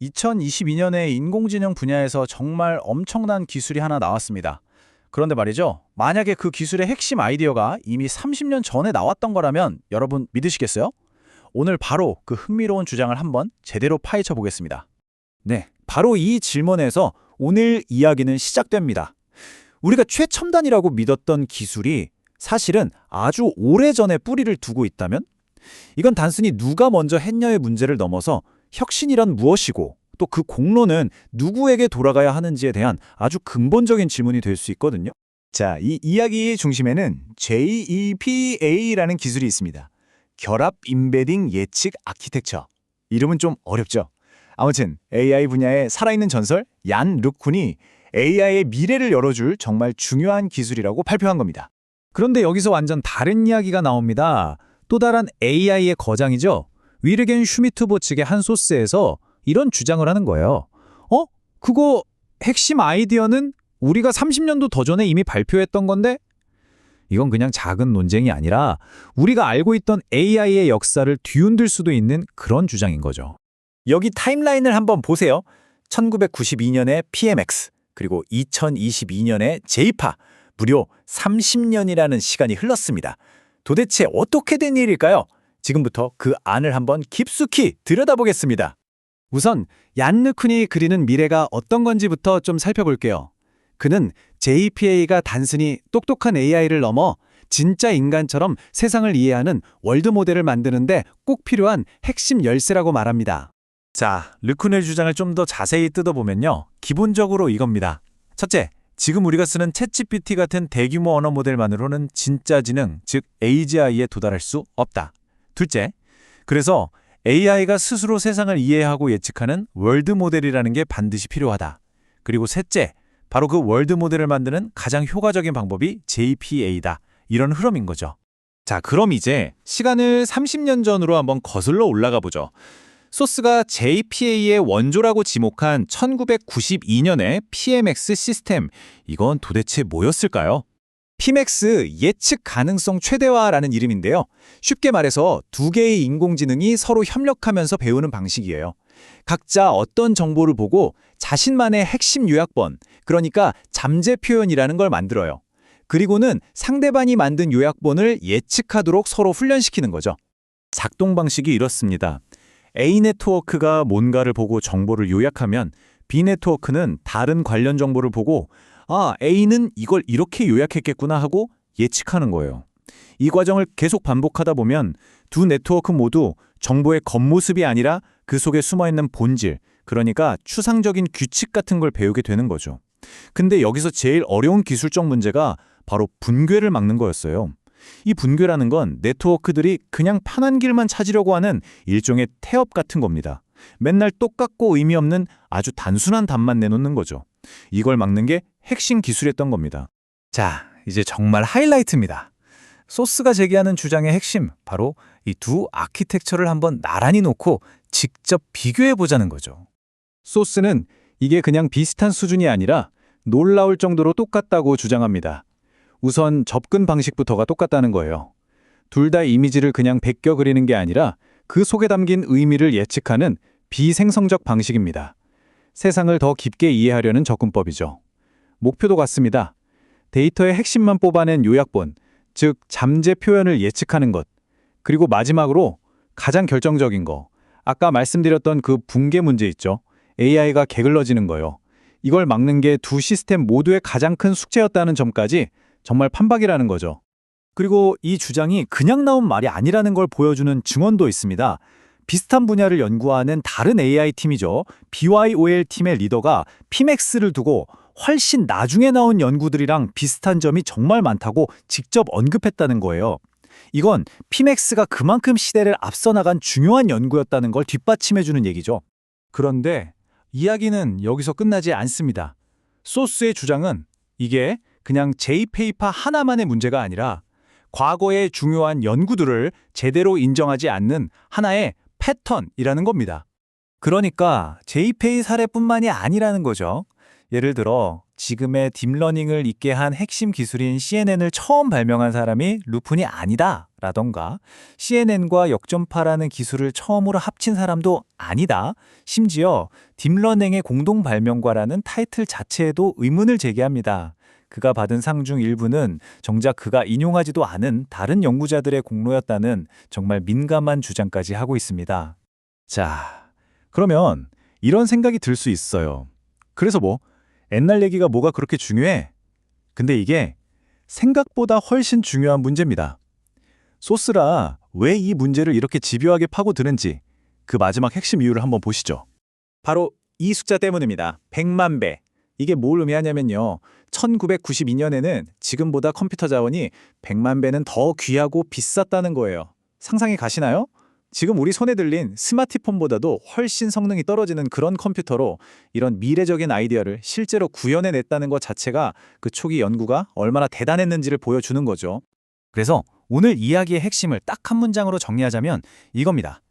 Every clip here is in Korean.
2022년에 인공지능 분야에서 정말 엄청난 기술이 하나 나왔습니다. 그런데 말이죠. 만약에 그 기술의 핵심 아이디어가 이미 30년 전에 나왔던 거라면 여러분 믿으시겠어요? 오늘 바로 그 흥미로운 주장을 한번 제대로 파헤쳐 보겠습니다. 네, 바로 이 질문에서 오늘 이야기는 시작됩니다. 우리가 최첨단이라고 믿었던 기술이 사실은 아주 오래전에 뿌리를 두고 있다면? 이건 단순히 누가 먼저 했냐의 문제를 넘어서 혁신이란 무엇이고 또 그 공로는 누구에게 돌아가야 하는지에 대한 아주 근본적인 질문이 될 수 있거든요. 자, 이 이야기의 중심에는 JEPA라는 기술이 있습니다. 결합 임베딩 예측 아키텍처. 이름은 좀 어렵죠? 아무튼 AI 분야의 살아있는 전설 얀 르쿤이 AI의 미래를 열어줄 정말 중요한 기술이라고 발표한 겁니다. 그런데 여기서 완전 다른 이야기가 나옵니다. 또 다른 AI의 거장이죠. 위르겐 슈미트보 측의 한 소스에서 이런 주장을 하는 거예요. 그거 핵심 아이디어는 우리가 30년도 더 전에 이미 발표했던 건데? 이건 그냥 작은 논쟁이 아니라 우리가 알고 있던 AI의 역사를 뒤흔들 수도 있는 그런 주장인 거죠. 여기 타임라인을 한번 보세요. 1992년에 PMX, 그리고 2022년에 제이파, 무려 30년이라는 시간이 흘렀습니다. 도대체 어떻게 된 일일까요? 지금부터 그 안을 한번 깊숙이 들여다보겠습니다. 우선 얀 르쿤이 그리는 미래가 어떤 건지부터 좀 살펴볼게요. 그는 JPA가 단순히 똑똑한 AI를 넘어 진짜 인간처럼 세상을 이해하는 월드 모델을 만드는데 꼭 필요한 핵심 열쇠라고 말합니다. 자, 르쿤의 주장을 좀 더 자세히 뜯어보면요. 기본적으로 이겁니다. 첫째, 지금 우리가 쓰는 챗GPT 같은 대규모 언어 모델만으로는 진짜 지능, 즉 AGI에 도달할 수 없다. 둘째, 그래서 AI가 스스로 세상을 이해하고 예측하는 월드 모델이라는 게 반드시 필요하다. 그리고 셋째, 바로 그 월드 모델을 만드는 가장 효과적인 방법이 JPA다. 이런 흐름인 거죠. 자, 그럼 이제 시간을 30년 전으로 한번 거슬러 올라가 보죠. 소스가 JPA의 원조라고 지목한 1992년의 PMX 시스템. 이건 도대체 뭐였을까요? PMX 예측 가능성 최대화라는 이름인데요. 쉽게 말해서 두 개의 인공지능이 서로 협력하면서 배우는 방식이에요. 각자 어떤 정보를 보고 자신만의 핵심 요약본, 그러니까 잠재 표현이라는 걸 만들어요. 그리고는 상대방이 만든 요약본을 예측하도록 서로 훈련시키는 거죠. 작동 방식이 이렇습니다. A 네트워크가 뭔가를 보고 정보를 요약하면 B 네트워크는 다른 관련 정보를 보고 A는 이걸 이렇게 요약했겠구나 하고 예측하는 거예요. 이 과정을 계속 반복하다 보면 두 네트워크 모두 정보의 겉모습이 아니라 그 속에 숨어있는 본질, 그러니까 추상적인 규칙 같은 걸 배우게 되는 거죠. 근데 여기서 제일 어려운 기술적 문제가 바로 분괴를 막는 거였어요. 이 분괴라는 건 네트워크들이 그냥 편한 길만 찾으려고 하는 일종의 태업 같은 겁니다. 맨날 똑같고 의미 없는 아주 단순한 답만 내놓는 거죠. 이걸 막는 게 핵심 기술이었던 겁니다. 자, 이제 정말 하이라이트입니다. 소스가 제기하는 주장의 핵심, 바로 이 두 아키텍처를 한번 나란히 놓고 직접 비교해보자는 거죠. 소스는 이게 그냥 비슷한 수준이 아니라 놀라울 정도로 똑같다고 주장합니다. 우선 접근 방식부터가 똑같다는 거예요. 둘 다 이미지를 그냥 베껴 그리는 게 아니라 그 속에 담긴 의미를 예측하는 비생성적 방식입니다. 세상을 더 깊게 이해하려는 접근법이죠. 목표도 같습니다. 데이터의 핵심만 뽑아낸 요약본, 즉 잠재 표현을 예측하는 것. 그리고 마지막으로 가장 결정적인 거, 아까 말씀드렸던 그 붕괴 문제 있죠. AI가 게을러지는 거요. 이걸 막는 게 두 시스템 모두의 가장 큰 숙제였다는 점까지 정말 판박이라는 거죠. 그리고 이 주장이 그냥 나온 말이 아니라는 걸 보여주는 증언도 있습니다. 비슷한 분야를 연구하는 다른 AI 팀이죠. BYOL 팀의 리더가 PMX를 두고 훨씬 나중에 나온 연구들이랑 비슷한 점이 정말 많다고 직접 언급했다는 거예요. 이건 PMX가 그만큼 시대를 앞서 나간 중요한 연구였다는 걸 뒷받침해주는 얘기죠. 그런데 이야기는 여기서 끝나지 않습니다. 소스의 주장은 이게 그냥 J-페이퍼 하나만의 문제가 아니라 과거의 중요한 연구들을 제대로 인정하지 않는 하나의 패턴이라는 겁니다. 그러니까 J-페이 사례뿐만이 아니라는 거죠. 예를 들어 지금의 딥러닝을 있게 한 핵심 기술인 CNN을 처음 발명한 사람이 루픈이 아니다 라던가 CNN과 역전파라는 기술을 처음으로 합친 사람도 아니다. 심지어 딥러닝의 공동 발명과라는 타이틀 자체에도 의문을 제기합니다. 그가 받은 상 중 일부는 정작 그가 인용하지도 않은 다른 연구자들의 공로였다는 정말 민감한 주장까지 하고 있습니다. 자, 그러면 이런 생각이 들 수 있어요. 그래서 뭐 옛날 얘기가 뭐가 그렇게 중요해? 근데 이게 생각보다 훨씬 중요한 문제입니다. 소스라 왜 이 문제를 이렇게 집요하게 파고드는지 그 마지막 핵심 이유를 한번 보시죠. 바로 이 숫자 때문입니다. 100만 배. 이게 뭘 의미하냐면요. 1992년에는 지금보다 컴퓨터 자원이 100만 배는 더 귀하고 비쌌다는 거예요. 상상이 가시나요? 지금 우리 손에 들린 스마트폰보다도 훨씬 성능이 떨어지는 그런 컴퓨터로 이런 미래적인 아이디어를 실제로 구현해냈다는 것 자체가 그 초기 연구가 얼마나 대단했는지를 보여주는 거죠. 그래서 오늘 이야기의 핵심을 딱 한 문장으로 정리하자면 이겁니다.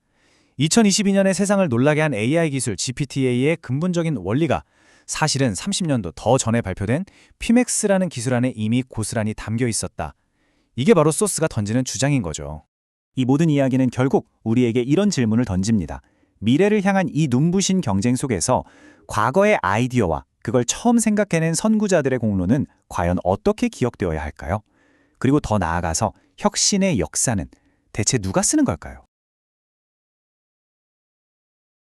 2022년에 세상을 놀라게 한 AI 기술 GPTA의 근본적인 원리가 사실은 30년도 더 전에 발표된 피맥스라는 기술 안에 이미 고스란히 담겨 있었다. 이게 바로 소스가 던지는 주장인 거죠. 이 모든 이야기는 결국 우리에게 이런 질문을 던집니다. 미래를 향한 이 눈부신 경쟁 속에서 과거의 아이디어와 그걸 처음 생각해낸 선구자들의 공로는 과연 어떻게 기억되어야 할까요? 그리고 더 나아가서 혁신의 역사는 대체 누가 쓰는 걸까요?